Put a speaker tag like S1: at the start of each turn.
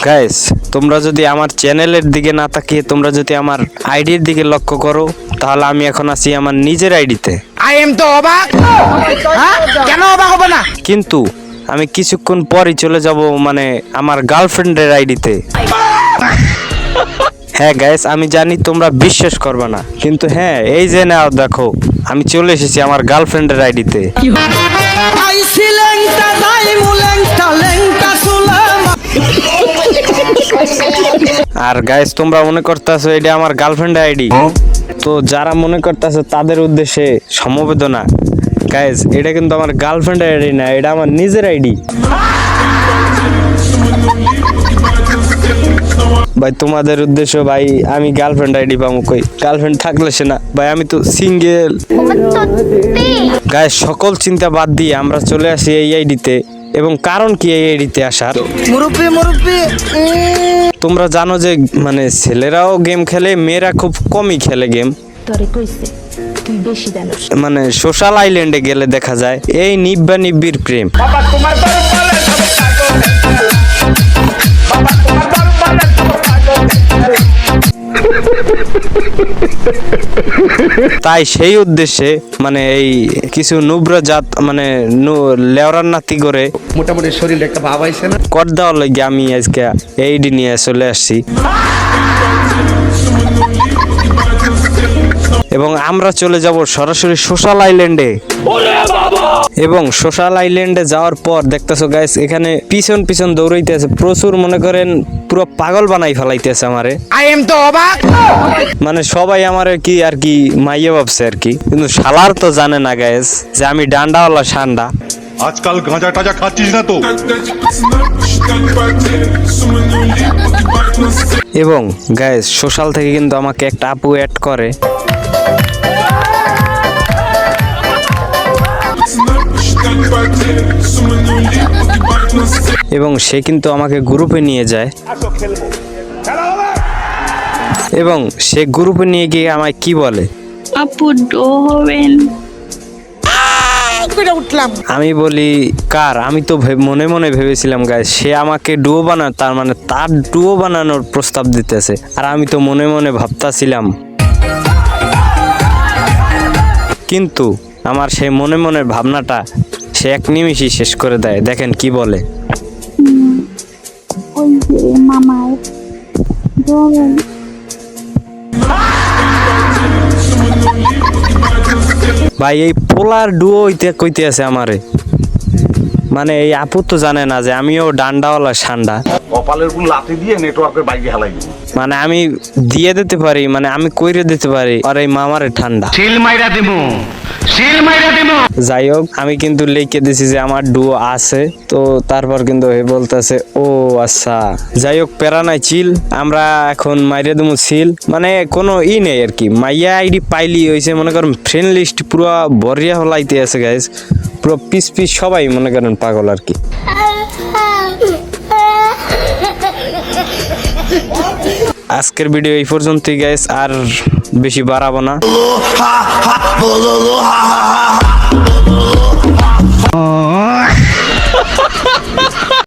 S1: Guys তোমরা যদি আমার চ্যানেলের দিকে না তাকিয়ে তোমরা যদি আমার আইডির দিকে লক্ষ্য করো তাহলে আমি এখন আছি আমার নিজের আইডিতে।
S2: আই এম তো অবাক। কেন অবাক হবে না?
S1: কিন্তু আমি কিছুক্ষণ পরই চলে যাব মানে আমার গার্লফ্রেন্ডের আইডিতে। হ্যাঁ গাইস আমি জানি তোমরা বিশ্বাস করবে না, কিন্তু হ্যাঁ এই যে নাও দেখো আমি চলে এসেছি আমার গার্লফ্রেন্ডের আইডিতে। আর গাইস তোমরা মনে করতেছো এটা আমার গার্লফ্রেন্ডের আইডি, তো যারা মনে করতেছো তাদের উদ্দেশ্যে সমবেদনা। গাইস এটা কিন্তু আমার গার্লফ্রেন্ডের আইডি না, এটা আমার নিজের আইডি। ভাই তোমাদের উদ্দেশ্য ভাই আমি গার্লফ্রেন্ড আইডি পাবো কই? গার্লফ্রেন্ড থাকলে সে না ভাই, আমি তো সিঙ্গেল। গাইস সকল চিন্তা বাদ দিয়ে আমরা চলে আসি এই আইডিতে, এবং কারণ কি এই আইডিতে আসার? তোমরা জানো যে মানে ছেলেরাও গেম খেলে, মেয়েরা খুব কমই খেলে গেম। মানে সোশ্যাল আইল্যান্ডে গেলে দেখা যায় এই নিব্বা নিব্বির প্রেম। তাই সেই উদ্দেশ্যে মানে এই কিছু নুব্রা জাত মানে লেওরার নাতি করে
S2: মোটামুটি শরীরে একটা ভাব আইছে না,
S1: কর দেওয়ার লাগে আমি আজকে এইডি নিয়ে চলে আসছি। এবং আমরা চলে যাব সরাসরি সোশ্যাল আইল্যান্ডে। এবং সোশ্যাল আইল্যান্ডে যাওয়ার পর দেখতেছো গাইস এখানে পিছন পিছন দৌড়াইতেছে প্রচুর, মনে করেন পুরো পাগল বানাই ফেলাইতেছে আমারে।
S2: আই এম তো অবাক।
S1: মানে সবাই আমারে কি আর কি মাইয়া ভাবছে আর কি, কিন্তু শালার তো জানে না গাইস যে আমি ডান্ডাওয়ালা সান্ডা।
S3: আজকাল গাঁজা টাজা খাচ্ছিস না তো?
S1: এবং গাইস সোশ্যাল থেকে কিন্তু আমাকে একটা আপু অ্যাড করে, এবং সে কিন্তু আমাকে গ্রুপে নিয়ে যায়, এবং সে গ্রুপে নিয়ে গিয়ে আমায় কি বলে,
S4: আপু ডো হবেন।
S1: আমি বলি কার? আমি তো মনে মনে ভেবেছিলাম গাইস সে আমাকে ডুও বানায়, তার মানে তার ডুও বানানোর প্রস্তাব দিতেছে, আর আমি তো মনে মনে ভাবতাছিলাম। কিন্তু আমার সেই মনে মনের ভাবনাটা সে এক নিমিষেই শেষ করে দেয়। দেখেন কি বলে,
S4: ওই যে মামার ডো হবেন।
S1: ভাই এই পোলার ডুও কইতে আছে আমারে, মানে এই আপু তো জানে না যে আমিও ডান্ডাওয়ালা সান্ডা।
S3: কপালের উপর লাথি দিয়ে নেটওয়ার্কের বাইরে হেলাই দিব।
S1: মানে আমি দিয়ে দিতে পারি, মানে আমি কইরে দিতে পারি, আর এই মামারে ঠান্ডা
S2: সিল মাইরা দিমু, সিল মাইরা দিমু।
S1: যাই হোক আমি কিন্তু লিখে দিছি যে আমার ডুও আছে, তো তারপর কিন্তু হে বলতেছে ও আচ্ছা। যাই হোক প্যারা নাই, চিল, আমরা এখন মাইরে দেবো সিল। মানে কোনো নেই আর কি, মাইয়া আইডি পাইলি হয়েছে মনে করেন ফ্রেন্ড লিস্ট পুরো বরিয়া হলাইতে আছে গাইস, পুরো পিস পিস সবাই মনে করেন পাগল আর কি। আজকের ভিডিও এই পর্যন্তই গাইস, আর বেশি বাড়াবো না।